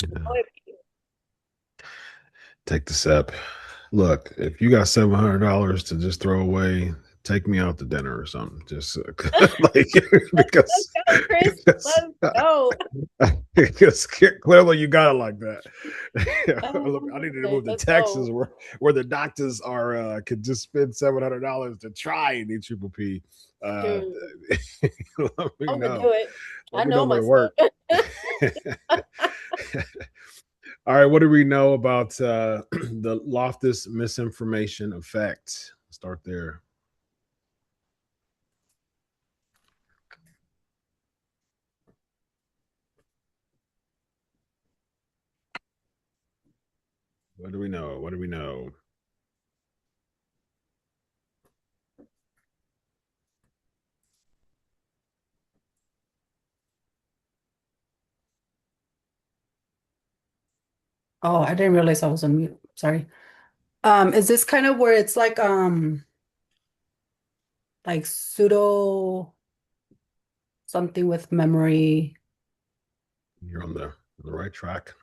Yeah. OMG. Take the step. Look, if you got $700 to just throw away, take me out to dinner or something. Just like Let's because go, Chris. because, Let's go. because clearly you got it like that. Look, I need to move to Let's Texas go. where the doctors are could just spend $700 to try and eat triple P. Uh, Dude, let me I'm gonna know. do it. I Let me know know where to myself. work. All right, what do we know about the Loftus misinformation effect? Start there. What do we know? What do we know? Oh, I didn't realize I was on mute. Sorry. Is this kind of where it's like pseudo something with memory? You're on the right track.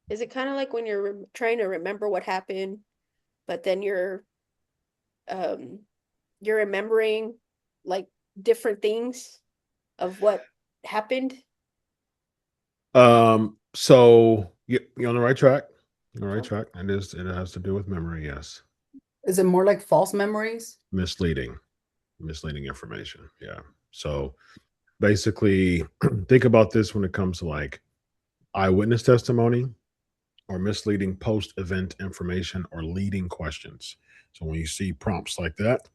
Is it kind of like when you're trying to remember what happened, but then um you're remembering like different things of what happened? So you're on the right track. You're on the right Okay. track. It has to do with memory, yes. Is it more like false memories? Misleading, misleading information. Yeah. So basically think about this when it comes to like eyewitness testimony or misleading post-event information or leading questions. So when you see prompts like that,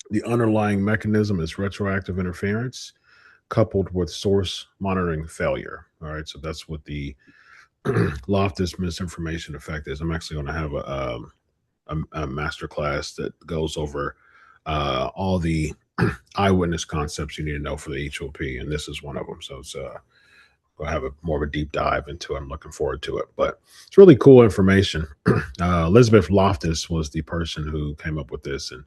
the underlying mechanism is retroactive interference coupled with source monitoring failure. All right, so that's what the Loftus misinformation effect is. I'm actually going to have a master class that goes over all the eyewitness concepts you need to know for the HOP, and this is one of them. So it's we'll have a more of a deep dive into it. I'm looking forward to it, but it's really cool information. Elizabeth Loftus was the person who came up with this, and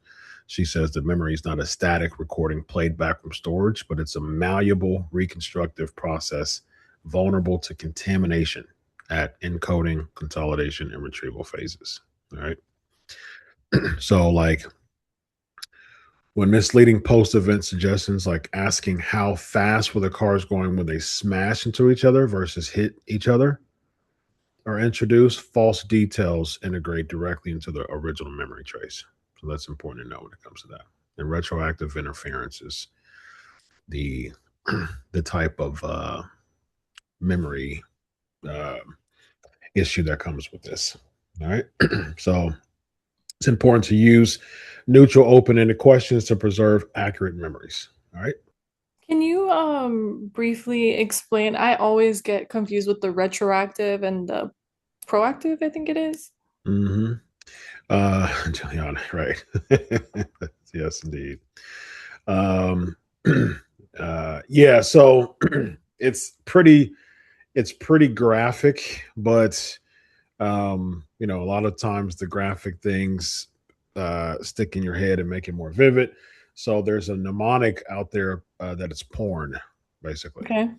she says that memory is not a static recording played back from storage, but it's a malleable, reconstructive process vulnerable to contamination at encoding, consolidation, and retrieval phases. All right. So, like when misleading post event suggestions, like asking how fast were the cars going when they smash into each other versus hit each other, are introduced, false details integrate directly into the original memory trace. So that's important to know when it comes to that. And retroactive interference is the the type of memory uh, issue that comes with this. All right. So it's important to use neutral, open-ended questions to preserve accurate memories. All right. Can you briefly explain? I always get confused with the retroactive and the proactive, I think it is. Mm-hmm. Juliana, right. Yes, indeed. Um, yeah, so it's pretty it's pretty graphic, but a lot of times the graphic things stick in your head and make it more vivid. So there's a mnemonic out there that it's porn, basically. Okay.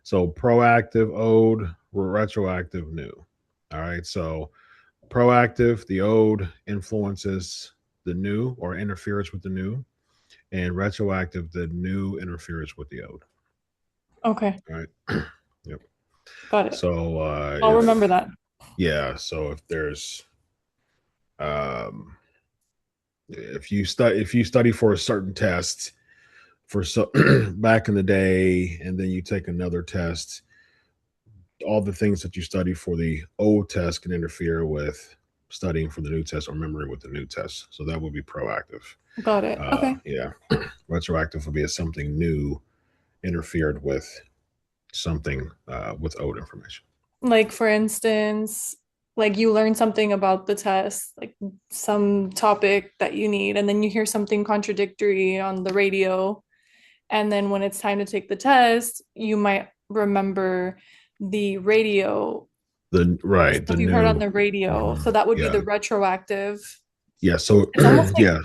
So proactive ode, retroactive new. All right. So proactive, the ode influences the new or interferes with the new, and retroactive, the new interferes with the ode. Okay. All right. Yep. Got it. So I'll remember that. so if there's um if you study for a certain test for so back in the day and then you take another test, all the things that you study for the old test can interfere with studying for the new test or memory with the new test. So that would be proactive. Got it. Okay. Yeah. Retroactive would be if something new interfered with something with old information. Like for instance, like you learn something about the test, like some topic that you need, and then you hear something contradictory on the radio. And then when it's time to take the test, you might remember the radio, the The stuff you heard on new. the radio. So Mhm, that would be yeah. the retroactive. Yeah. So It's almost yeah.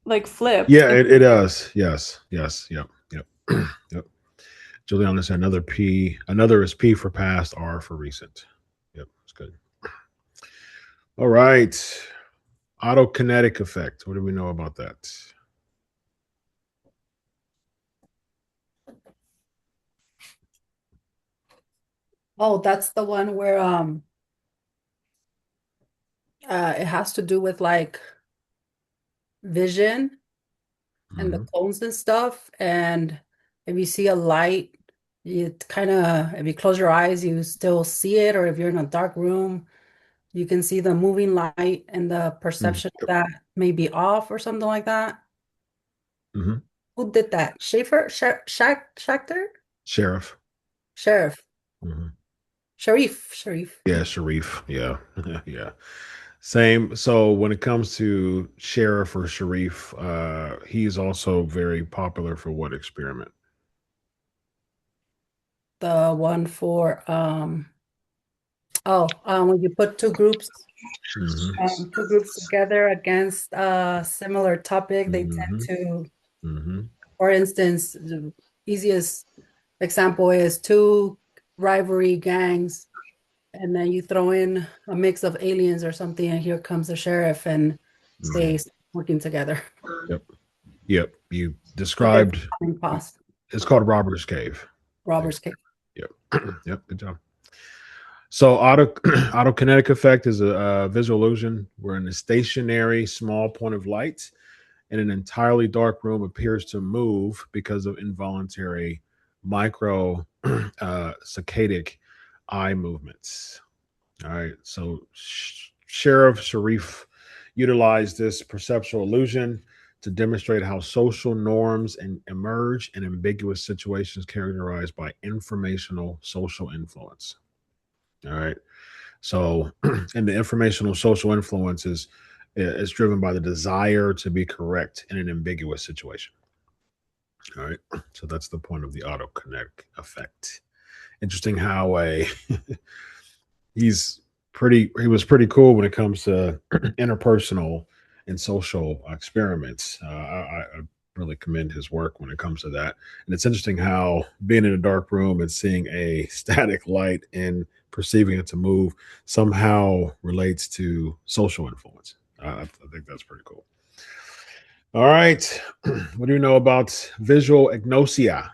like flipped. Yeah, Like it does. Yes. Yes. Yep. Yep. Yep. Juliana said another P. Another is P for past, R for recent. Yep, that's good. All right. Autokinetic effect. What do we know about that? Oh, that's the one where it has to do with like vision and the Mhm. cones and stuff. And if you see a light, you kind of, if you close your eyes, you still see it. Or if you're in a dark room, you can see the moving light and the Mm. perception of that may be off or something like that. Mhm. Who did that? Schaefer? Schachter? Sheriff. Sheriff. Mhm. Sharif. Yeah, Sharif. Yeah. Yeah. Same. So when it comes to Sheriff or Sharif, he's also very popular for what experiment? The one for when you put Hmm. two groups together against a similar topic, they tend Hmm. to, Hmm. for instance, the easiest example is two rivalry gangs, and then you throw in a mix of aliens or something, and here comes the sheriff, and they Hmm. start working together. Yep. Yep. You But there's described common cost. it's called Robber's Cave. Robbers case. Yep. Yep. Good job. So autokinetic effect is a visual illusion where in a stationary small point of light in an entirely dark room appears to move because of involuntary micro saccadic eye movements. All right. So Sheriff Sharif utilized this perceptual illusion to demonstrate how social norms and emerge in ambiguous situations characterized by informational social influence. All right. So, and the informational social influence is driven by the desire to be correct in an ambiguous situation. All right. So that's the point of the autokinetic effect. Interesting how a he's he was pretty cool when it comes to interpersonal and social experiments. I really commend his work when it comes to that. And it's interesting how being in a dark room and seeing a static light and perceiving it to move somehow relates to social influence. I think that's pretty cool. All right. What do you know about visual agnosia?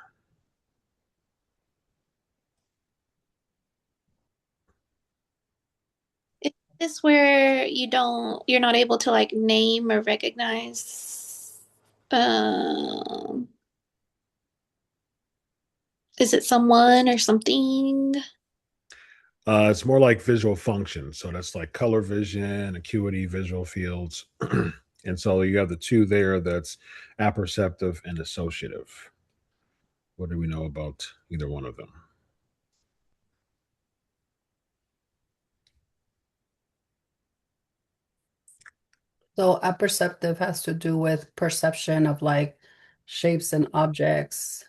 Is this where you're not able to like name or recognize? Um, is it someone or something? It's more like visual function. So that's like color vision, acuity, visual fields. And so you have the two there that's apperceptive and associative. What do we know about either one of them? So apperceptive has to do with perception of like shapes and objects.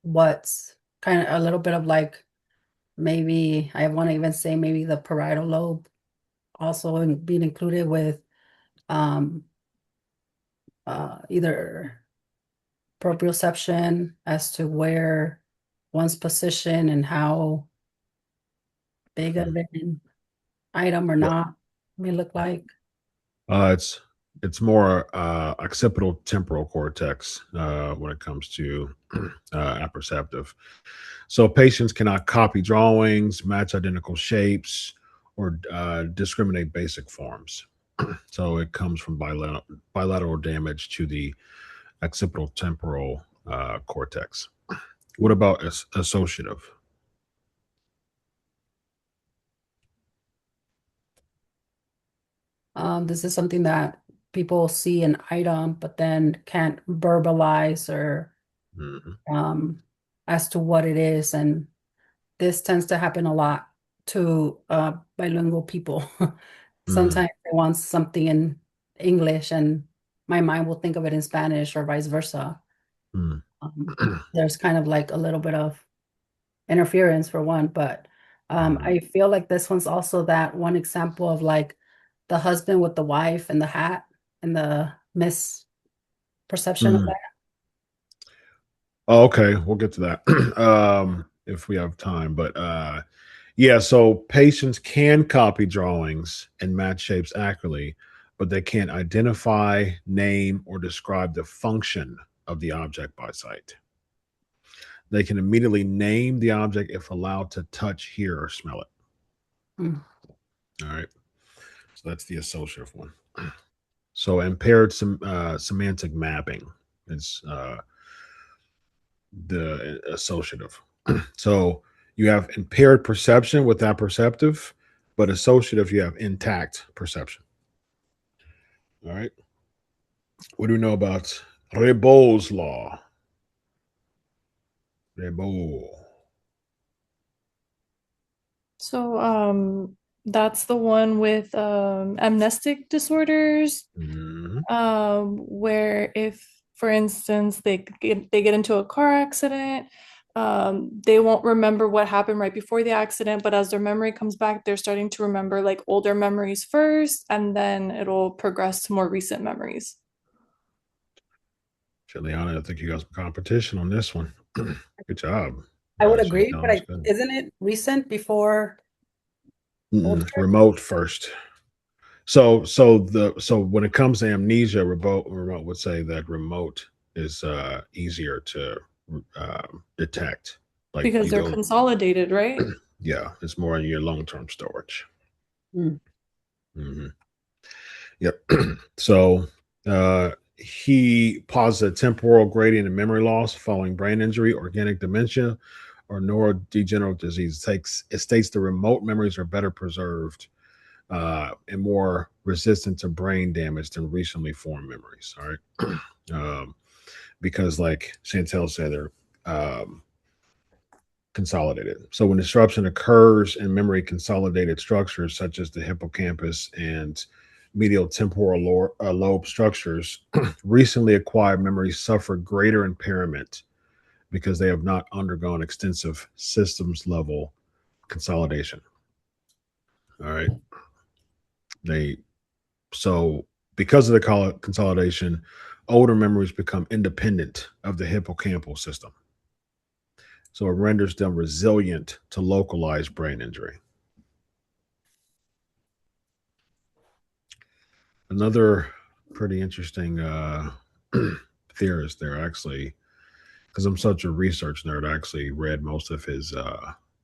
What's kind of a little bit of like maybe I want to even say maybe the parietal lobe also being included with um either proprioception as to where one's position and how big of Hmm. an item or Yep. not may look like. Uh, it's it's more occipital temporal cortex when it comes to apperceptive. So patients cannot copy drawings, match identical shapes, or discriminate basic forms. So it comes from bilateral damage to the occipital temporal cortex. What about associative? This is something that people see an item but then can't verbalize or Mhm. um, as to what it is. And this tends to happen a lot to bilingual people. Mm, Sometimes they want something in English and my mind will think of it in Spanish or vice versa. mm. There's kind of like a little bit of interference for one, but Mhm. I feel like this one's also that one example of like the husband with the wife and the hat and the misperception of Mm. that. Oh, okay, we'll get to that if we have time. But yeah, so patients can copy drawings and match shapes accurately, but they can't identify, name, or describe the function of the object by sight. They can immediately name the object if allowed to touch, hear, or smell it. Mm. All right. So that's the associative one. So impaired semantic mapping is the associative. So you have impaired perception without perceptive, but associative, you have intact perception. All right. What do we know about Rebo's law? Rebo. So that's the one with amnestic disorders, Mhm. where if, for instance, they get into a car accident, they won't remember what happened right before the accident, but as their memory comes back, they're starting to remember like older memories first, and then it'll progress to more recent memories. Juliana, I think you got some competition on this one. Good job. I would She's agree, telling but us good. isn't it recent before older? Remote first. So when it comes to amnesia, remote would say that remote is easier to detect. Like Because you they're go, consolidated, right? yeah, it's more in your long term storage. Mm. Hmm. Yep. So he posits a temporal gradient in memory loss following brain injury, organic dementia, or neurodegenerative disease. It states the remote memories are better preserved and more resistant to brain damage than recently formed memories. All right. Because, like Chantel said, they're consolidated. So, when disruption occurs in memory consolidated structures such as the hippocampus and medial temporal lobe structures, recently acquired memories suffer greater impairment because they have not undergone extensive systems level consolidation. All right. They So, because of the consolidation, older memories become independent of the hippocampal system. So, it renders them resilient to localized brain injury. Another pretty interesting theorist there, actually, because I'm such a research nerd, I actually read most of his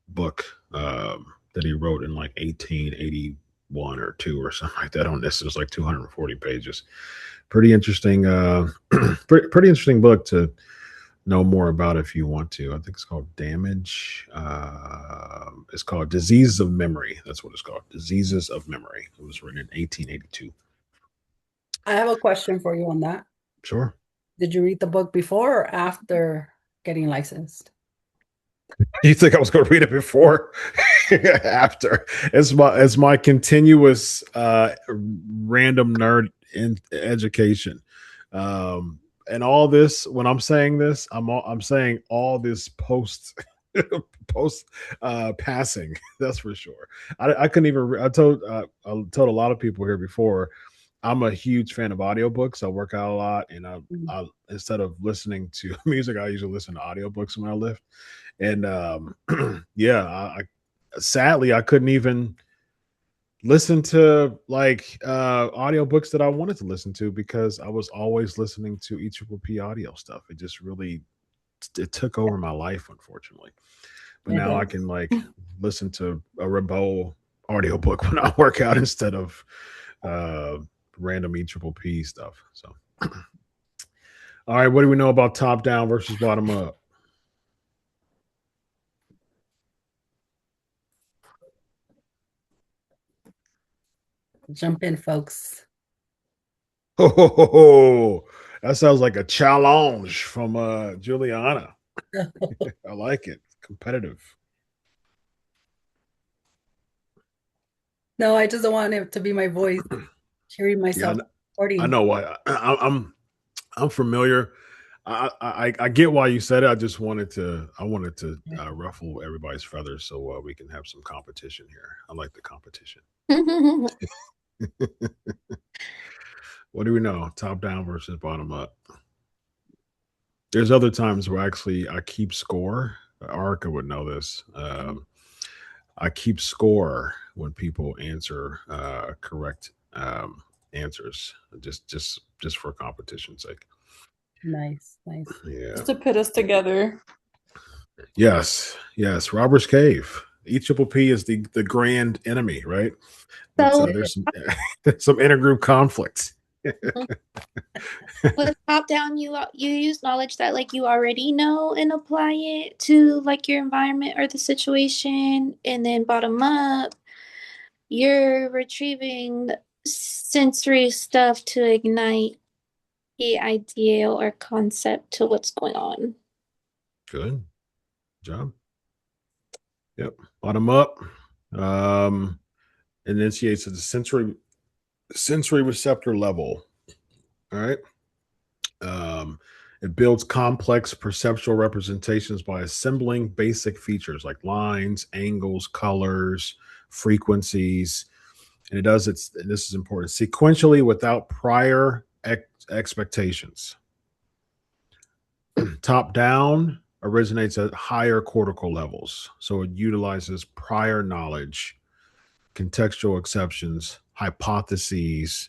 book that he wrote in like 1881 or two or something like that on this. It was like 240 pages. Pretty interesting, pretty interesting book to know more about if you want to. I think it's called Damage. It's called Diseases of Memory. That's what it's called. Diseases of Memory. It was written in 1882. I have a question for you on that. Sure. Did you read the book before or after getting licensed? You think I was going to read it before? After. It's my continuous random nerd in education. And all this, when I'm saying this, I'm saying all this post passing. That's for sure. I couldn't even. I told a lot of people here before. I'm a huge fan of audiobooks. I work out a lot, and Mm. I instead of listening to music, I usually listen to audiobooks when I lift. And yeah, sadly I couldn't even listen to like audiobooks that I wanted to listen to because I was always listening to EPPP audio stuff. It just really it took over my life, unfortunately. But It now I does. can like listen to a Rebel audiobook when I work out instead of uh random EPPP stuff. So all right, what do we know about top down versus bottom up? Jump in, folks. Oh, that sounds like a challenge from Juliana. I like it. Competitive. No, I just don't want it to be my voice, hearing Yeah, myself I recording. know why. I'm familiar. I get why you said it. I wanted to ruffle everybody's feathers so we can have some competition here. I like the competition. What do we know? Top down versus bottom up. There's other times where actually I keep score. Arica would know this. I keep score when people answer correct answers, just for competition's sake. Nice, nice. Yeah. Just to put us together. Yes. Yes. Robber's Cave. EPPP is the grand enemy, right? But So there's some there's some intergroup conflicts. with top down, you use knowledge that like you already know and apply it to like your environment or the situation, and then bottom up, you're retrieving sensory stuff to ignite the idea or concept to what's going on. Good job. Yep. Bottom up. Initiates at the sensory receptor level. All right. Um, it builds complex perceptual representations by assembling basic features like lines, angles, colors, frequencies. And it does its, and this is important, sequentially without prior expectations. Top down originates at higher cortical levels. So it utilizes prior knowledge, contextual exceptions, hypotheses,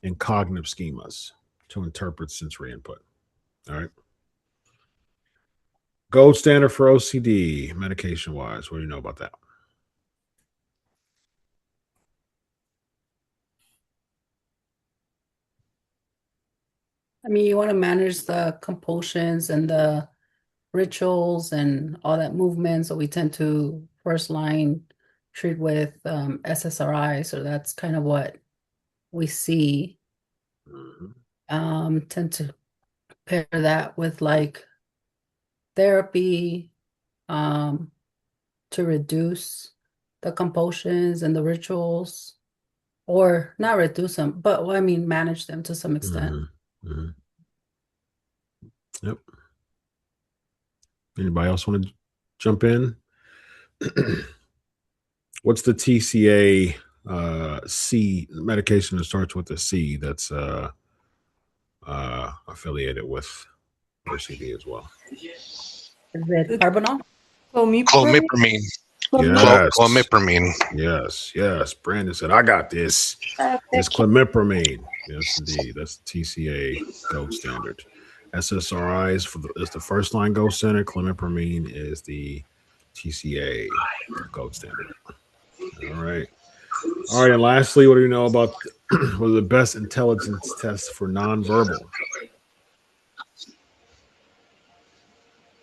and cognitive schemas to interpret sensory input. All right. Gold standard for OCD, medication wise. What do you know about that? I mean, you want to manage the compulsions and the rituals and all that movement. So we tend to first line treat with SSRI. So that's kind of what we see. Tend to pair that with like therapy um, to reduce the compulsions and the rituals, or not reduce them, but well, I mean, manage them to some extent. Mm-hmm. Mm-hmm. Yep. Anybody else want to jump in? What's the TCA C medication that starts with a C that's affiliated with OCD as well? Is it carbonol? Clomipramine. Clomipramine. Yes. Clomipramine. Yes. Yes. Brandon said, I got this. It's clomipramine. Yes, indeed. That's the TCA gold standard. SSRIs is the first line gold standard. Clomipramine is the TCA gold standard. All right. All right. And lastly, what do you know about what are the best intelligence tests for nonverbal?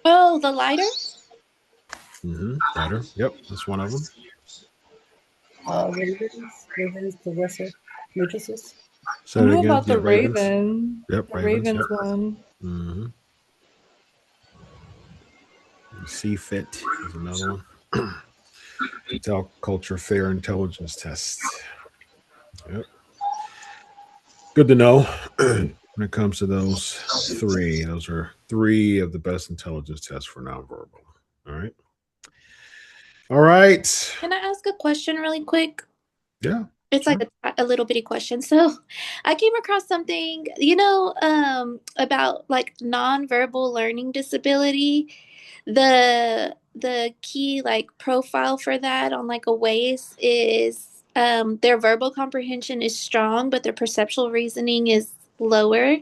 Oh, the lighter? Better. Yep. That's one of them. Ravens, progressive matrices. Say I it knew again. about the Yeah, Ravens. Raven. Yep. The Ravens. Ravens Yep. one. Mm-hmm. CFIT is another one. Intel Culture Fair Intelligence Test. Yep. Good to know when it comes to those three. Those are three of the best intelligence tests for nonverbal. All right. All right. Can I ask a question really quick? Yeah. It's Sure. like a little bitty question. So I came across something, about like nonverbal learning disability. The key like profile for that on like a ways is their verbal comprehension is strong, but their perceptual reasoning is lower.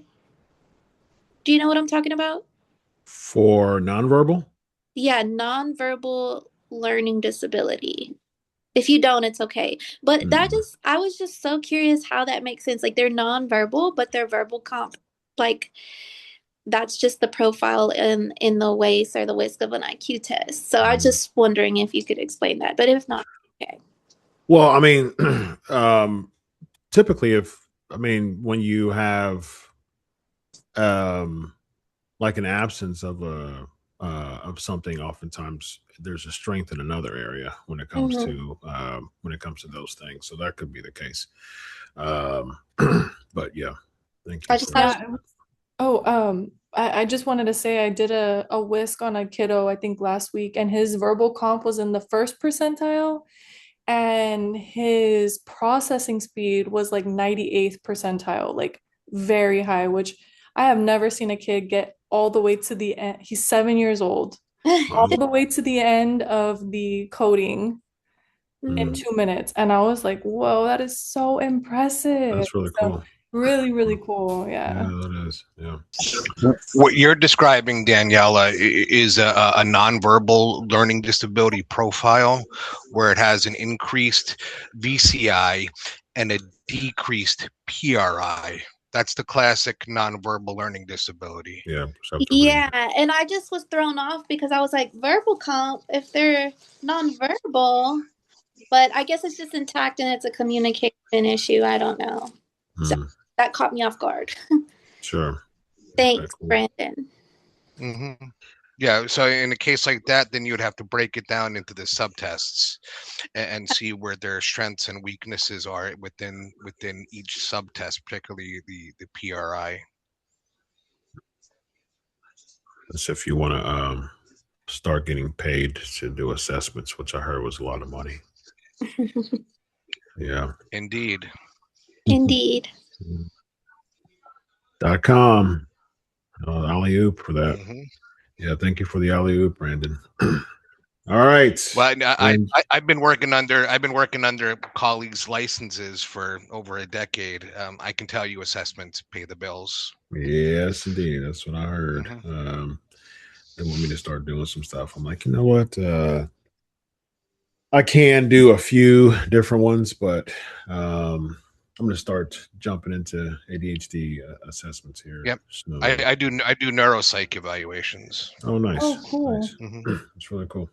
Do you know what I'm talking about? For nonverbal? Yeah, nonverbal learning disability. If you don't, it's okay. But I was just so curious how that makes sense. Like they're nonverbal, but their verbal comp, like that's just the profile in the ways or the whisk of an IQ test. So I just wondering if you could explain that. But if not, okay. Well, I mean, typically when you have like an absence of a of something, oftentimes there's a strength in another area when it comes to those things. So that could be the case. But yeah, thank you. I just thought it was I just wanted to say I did a whisk on a kiddo, I think last week, and his verbal comp was in the first percentile, and his processing speed was like 98th percentile, like very high, which I have never seen a kid get all the way to the end. He's 7 years old, all Wow. the way to the end of the coding in Mm, 2 minutes. And I was like, whoa, that is so impressive. that's really So cool. really, really cool. Yeah, Yeah. that is. Yeah. What you're describing, Daniela, is a nonverbal learning disability profile where it has an increased VCI and a decreased PRI. That's the classic nonverbal learning disability. Yeah. Perceptual reading. Yeah, and I just was thrown off because I was like, verbal comp, if they're nonverbal, but I guess it's just intact and it's a communication issue. I don't know. So Mm, that caught me off guard. sure. Okay, Thanks, cool. Brandon. hmm Yeah, so in a case like that, then you would have to break it down into the subtests and see where their strengths and weaknesses are within each subtest, particularly the PRI. That's if you want to start getting paid to do assessments, which I heard was a lot of money. Yeah. Indeed. Indeed. .com. Alley oop for that. hmm Yeah, thank you for the alley oop, Brandon. All right. Well, And I've been working under colleagues' licenses for over a decade. I can tell you assessments pay the bills. yes, indeed. That's what I heard. Mhm. They want me to start doing some stuff. I'm like, you know what? I can do a few different ones, but I'm going to start jumping into ADHD assessments here. Yep. So, I do neuropsych evaluations. oh, nice. Oh, cool. Nice. hmm That's really cool.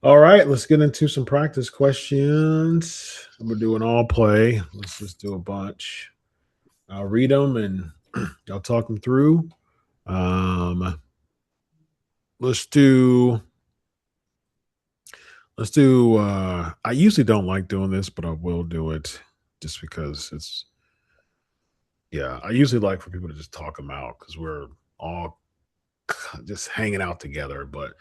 All right, let's get into some practice questions. I'm going to do an all play. Let's just do a bunch. I'll read them and y'all talk them through. Um, let's do I usually don't like doing this, but I will do it just because it's yeah, I usually like for people to just talk them out because we're all just hanging out together. But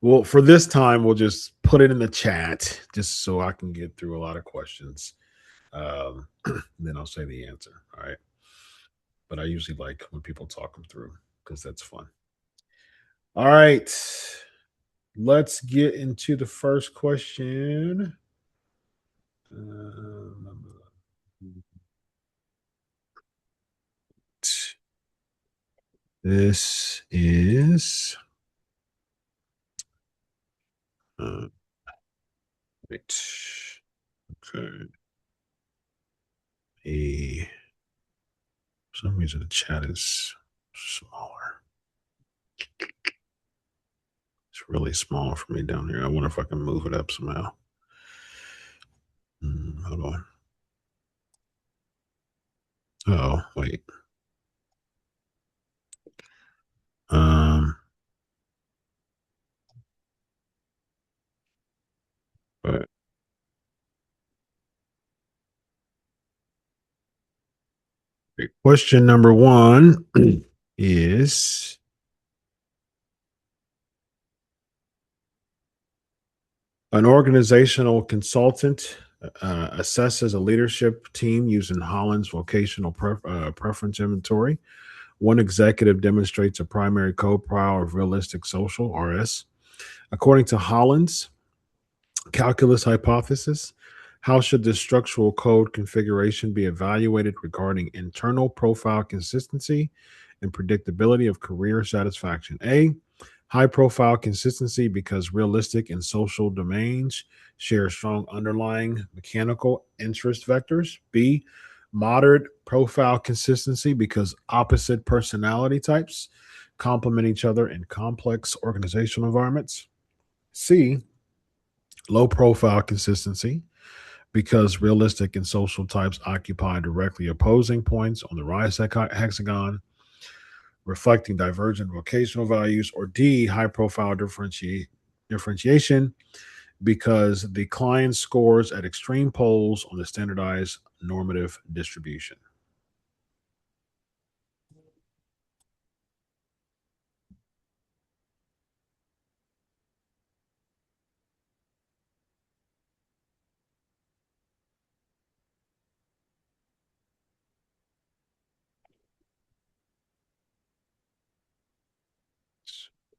well, for this time, we'll just put it in the chat just so I can get through a lot of questions. Then I'll say the answer. All right. But I usually like when people talk them through because that's fun. All right. Let's get into the first question. This is wait. Okay. For some reason the chat is smaller. It's really small for me down here. I wonder if I can move it up somehow. Hold on. Oh, wait. Um, but question number one is an organizational consultant assesses a leadership team using Holland's vocational preference inventory. One executive demonstrates a primary code profile of realistic social RS. According to Holland's calculus hypothesis, how should this structural code configuration be evaluated regarding internal profile consistency and predictability of career satisfaction? A, high profile consistency because realistic and social domains share strong underlying mechanical interest vectors. B, moderate profile consistency because opposite personality types complement each other in complex organizational environments. C, low profile consistency because realistic and social types occupy directly opposing points on the rise hexagon, reflecting divergent vocational values. Or D, high profile differentiation because the client scores at extreme poles on the standardized normative distribution.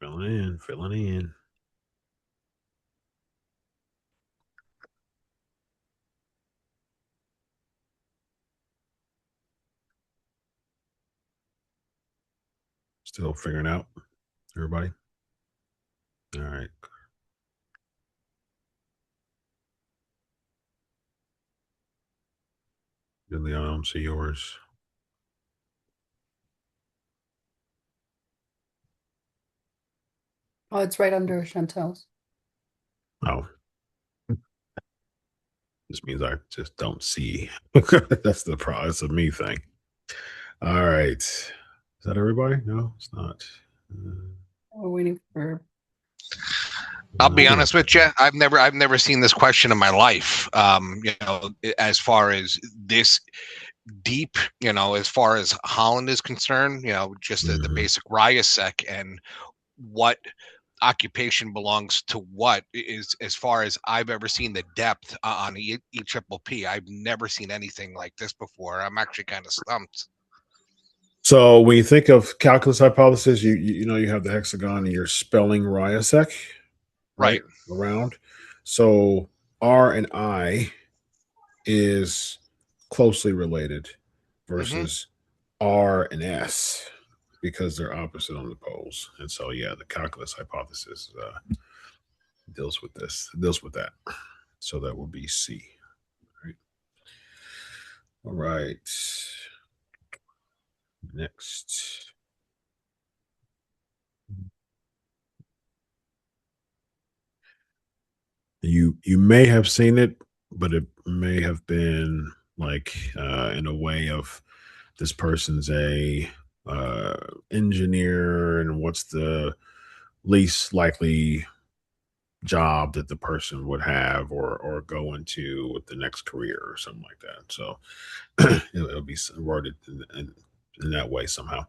Filling in. Still figuring out, everybody. All right. Really, I don't see yours. Oh, it's right under Chantel's. Oh. This means I just don't see. That's the problem. It's a me thing. All right. Is that everybody? No, it's not. We're waiting for. I'll be honest with you. I've never seen this question in my life. As far as this deep, as far as Holland is concerned, just the basic RIASEC and what occupation belongs to what is, as far as I've ever seen the depth on EPPP. I've never seen anything like this before. I'm actually kind of stumped. So when you think of calculus hypothesis, you have the hexagon and you're spelling RIASEC, right? Around. So R and I is closely related versus R and S because they're opposite on the poles. And so, yeah, the calculus hypothesis deals with that. So that would be C. All right. Next. You may have seen it, but it may have been like in a way of this person's a engineer, and what's the least likely job that the person would have or go into with the next career or something like that. So it'll be worded in that way somehow.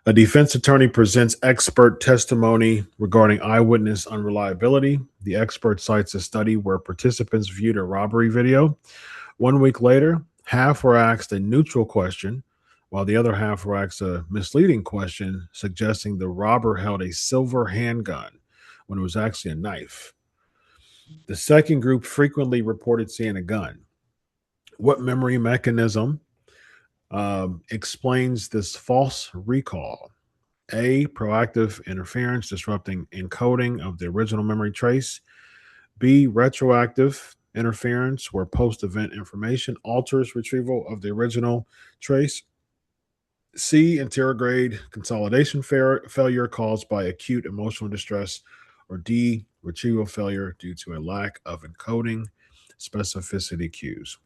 A defense attorney presents expert testimony regarding eyewitness unreliability. The expert cites a study where participants viewed a robbery video. 1 week later, half were asked a neutral question, while the other half were asked a misleading question, suggesting the robber held a silver handgun when it was actually a knife. The second group frequently reported seeing a gun. What memory mechanism explains this false recall? A, proactive interference disrupting encoding of the original memory trace. B, retroactive interference where post-event information alters retrieval of the original trace. C, intergrade consolidation failure caused by acute emotional distress. Or D, retrieval failure due to a lack of encoding specificity cues.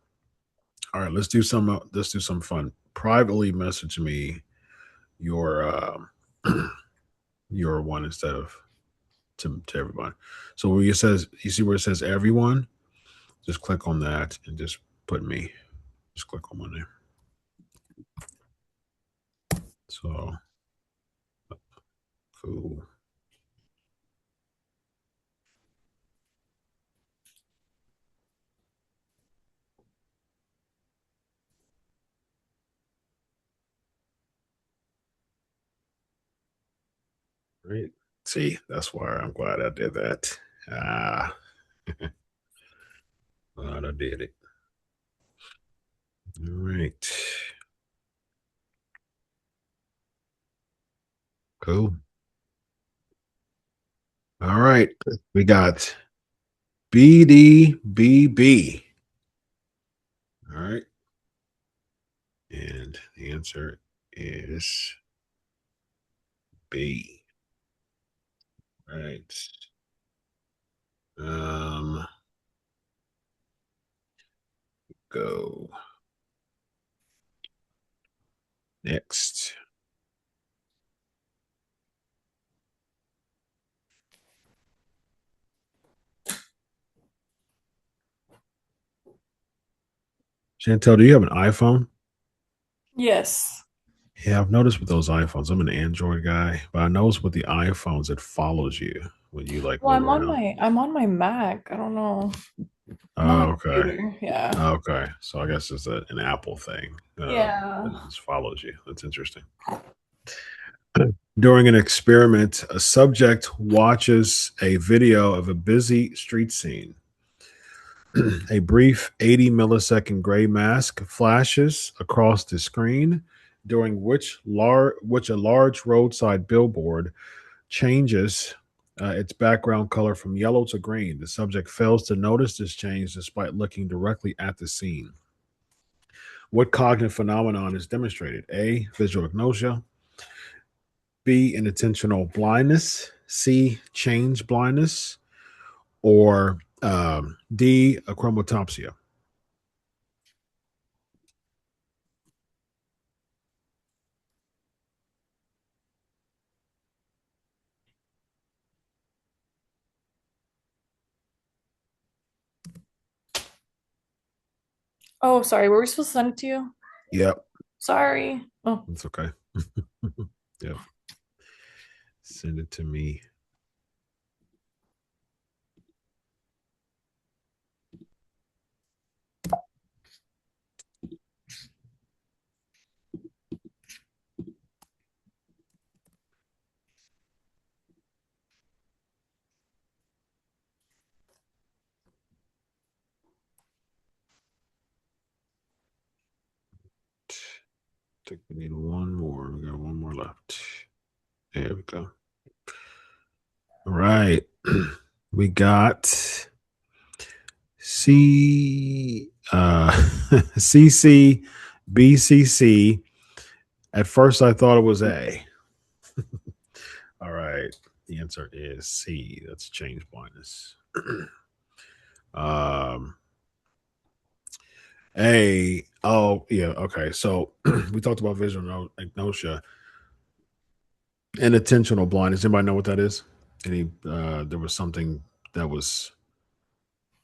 All right, let's do some fun. Privately message me your your one instead of to everyone. So when it says, you see where it says everyone, just click on that and just put me. Just click on my name. So cool. Great. See, that's why I'm glad I did that. Glad I did it. All right. Cool. All right. We got BDBB. All right. And the answer is B. Right. Go. Next. Chantel, do you have an iPhone? Yes. Yeah, I've noticed with those iPhones. I'm an Android guy, but I noticed with the iPhones, it follows you when you like Well, move around. I'm on my Mac. I don't know. I'm on Oh, my okay. computer. Yeah. Okay. So I guess it's an Apple thing. Yeah. It just follows you. That's interesting. During an experiment, a subject watches a video of a busy street scene. A brief 80 millisecond gray mask flashes across the screen, during which a large roadside billboard changes its background color from yellow to green. The subject fails to notice this change despite looking directly at the scene. What cognitive phenomenon is demonstrated? A. Visual agnosia. B. Inattentional blindness. C. Change blindness. Or D. Achromatopsia. Oh, sorry. Were we supposed to send it to you? Yep, Sorry. Oh, that's okay. Yep, send it to me. I think we need one more. We got one more left. There we go. All right. We got C CC BCC. At first I thought it was A. All right. The answer is C. That's change blindness. um A. Oh, yeah, okay. So we talked about visual agnosia and attentional blindness. Anybody know what that is? Any there was something that was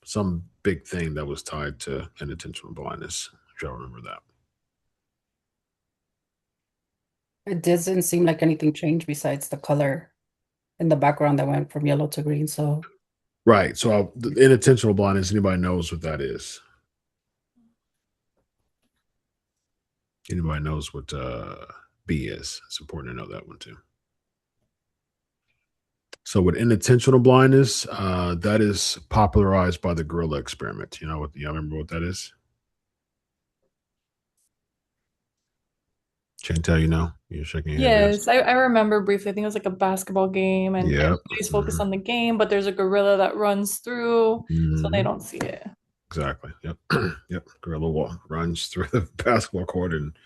some big thing that was tied to inattentional blindness. If y'all remember that. It doesn't seem like anything changed besides the color in the background that went from yellow to green. So Right. So the inattentional blindness, anybody knows what that is? Anybody knows what B is? It's important to know that one too. So with inattentional blindness, that is popularized by the gorilla experiment. You know what? You remember what that is? Chantel, you know? You're shaking your head. Yes. yes. I remember briefly. I think it was like a basketball game, and Yep. everybody's focused on the game, but there's a gorilla that runs through, so they Mhm. don't see it. Exactly. Yep. Yep. Gorilla runs through the basketball court and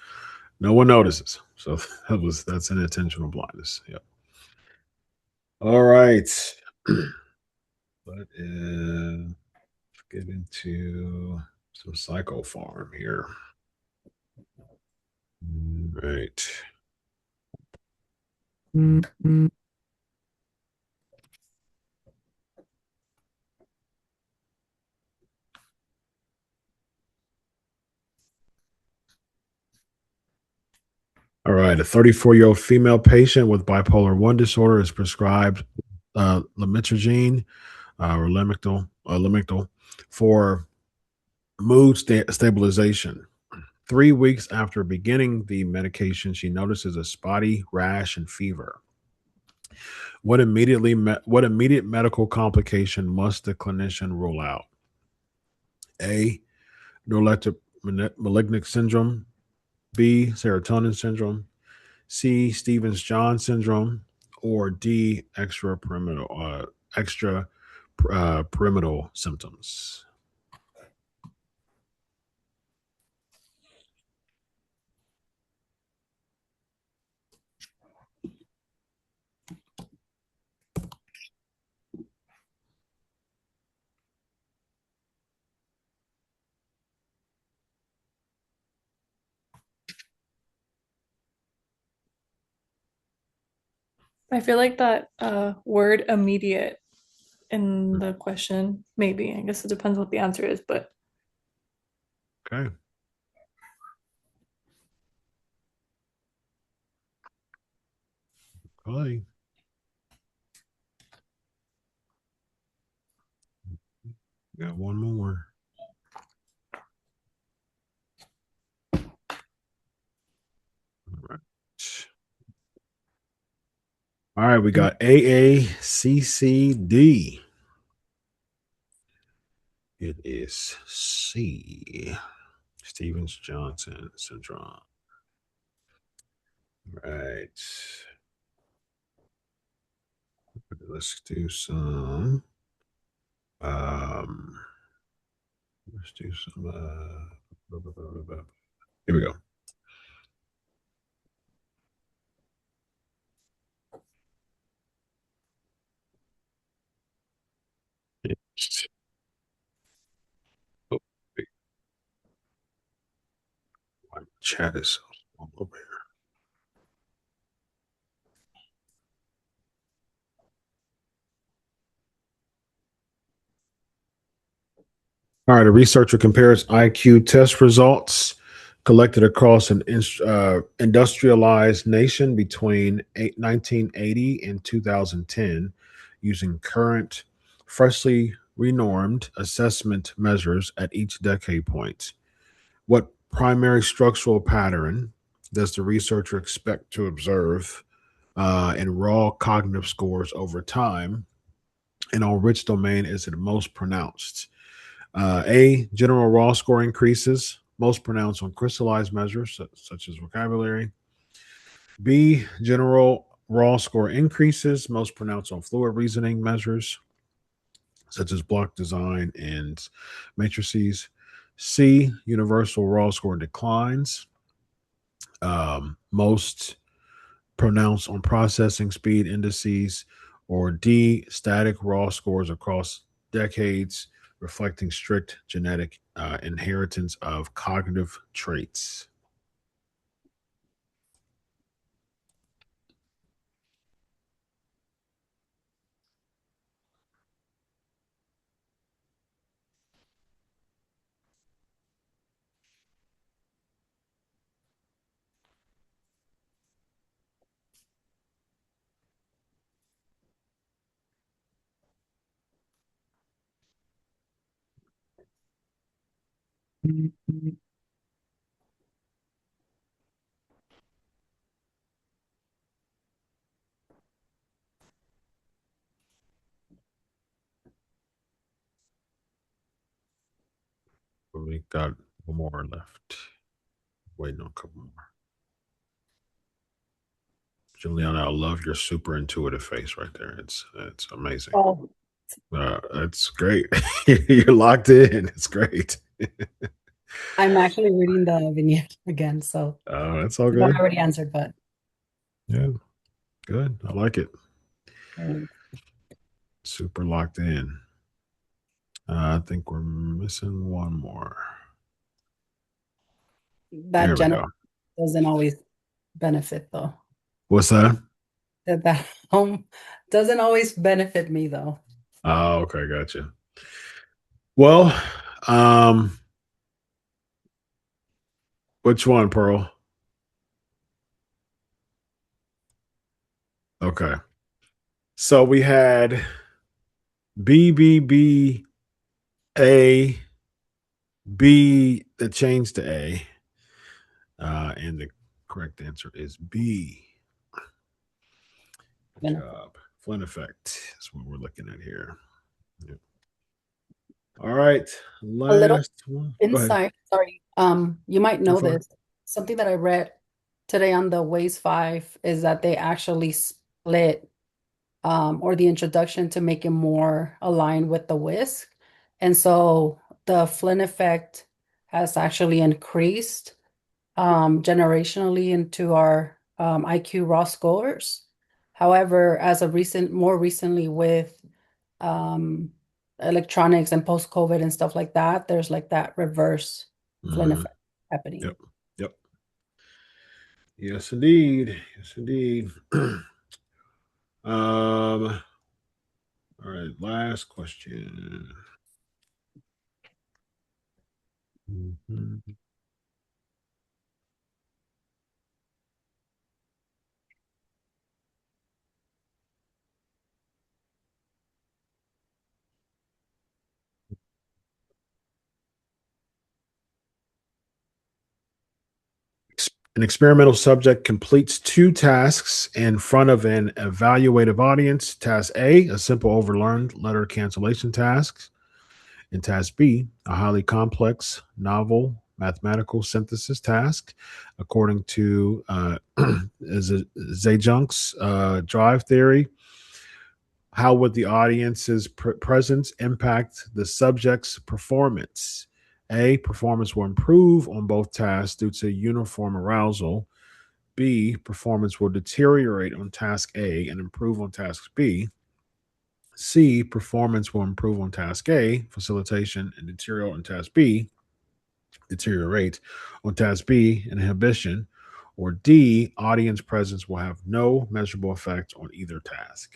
no one notices. So that's inattentional blindness. Yep. All right. Let's get into some Psycho Farm here. Right. All right. A 34-year-old female patient with bipolar 1 disorder is prescribed lamotrigine or Lamictal for mood stabilization. 3 weeks after beginning the medication, she notices a spotty rash and fever. What immediate medical complication must the clinician rule out? A. Neuroleptic malignant syndrome. B. Serotonin syndrome. C. Stevens-John syndrome. Or D. Extra pyramidal symptoms. I feel like that word immediate in the question, maybe. I guess it depends what the answer is, but Okay. Okay. Got one more. All right. All right, we got AACCD. It is C. Stevens Johnson syndrome. Right. Let's do some. Let's do some. Here we go. Oh, wait, my chat is so small over here. All right, a researcher compares IQ test results collected across an industrialized nation between 1980 and 2010 using current, freshly renormed assessment measures at each decade point. What primary structural pattern does the researcher expect to observe in raw cognitive scores over time? And on which domain is it most pronounced? A, general raw score increases, most pronounced on crystallized measures such as vocabulary. B, general raw score increases, most pronounced on fluid reasoning measures such as block design and matrices. C, universal raw score declines, most pronounced on processing speed indices. Or D, static raw scores across decades, reflecting strict genetic inheritance of cognitive traits. We got one more left. Waiting on a couple more. Juliana, I love your super intuitive face right there. It's amazing. Oh, It's great. You're locked in. It's great. I'm actually reading the vignette again, so That's all the one I good. already answered, but Yeah, good. I like it. um, Super locked in. I think we're missing one more. that There we general go. doesn't always benefit though. What's that? That home doesn't always benefit me though. Oh, okay, gotcha. Well, um, which one, Pearl? Okay. So we had BBB A B that changed to A. And the correct answer is B. Good Benefit. job. Flynn effect is what we're looking at here. Yep. All right. A little Last one. Go ahead. insight, sorry. You might You're know fine. this. Something that I read today on the Ways 5 is that they actually split or the introduction to make it more aligned with the whisk. And so the Flynn effect has actually increased generationally into our IQ raw scores. However, as of more recently with um, electronics and post-COVID and stuff like that, there's like that reverse Flynn Mhm. effect happening. Yep. Yep. Yes, indeed. Yes, indeed. All right. Last question. Mhm. An experimental subject completes 2 tasks in front of an evaluative audience. Task A, a simple overlearned letter cancellation task. And task B, a highly complex, novel mathematical synthesis task. According to Zajung's drive theory, how would the audience's presence impact the subject's performance? A, performance will improve on both tasks due to uniform arousal. B, performance will deteriorate on task A and improve on task B. C, performance will improve on task A, facilitation, and deteriorate on task B, inhibition. Or D, audience presence will have no measurable effect on either task.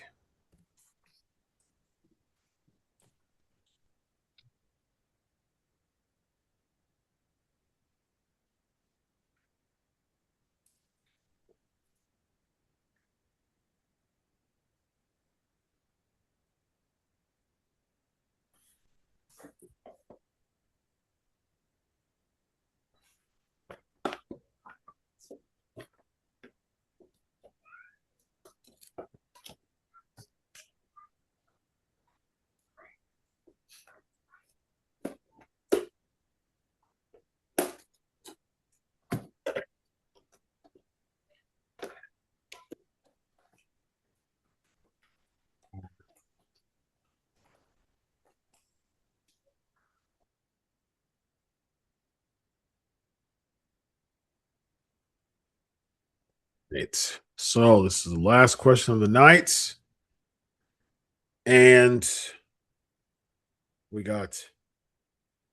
Right. So this is the last question of the night. And we got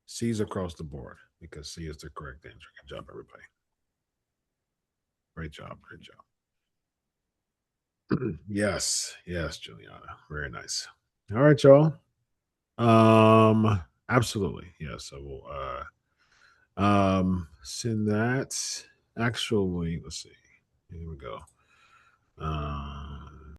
C's across the board because C is the correct answer. Good job, everybody. Great job. Great job. Yes. Yes, Juliana. Very nice. All right, y'all. Absolutely. Yes, I will send that. Actually, let's see. Here we go.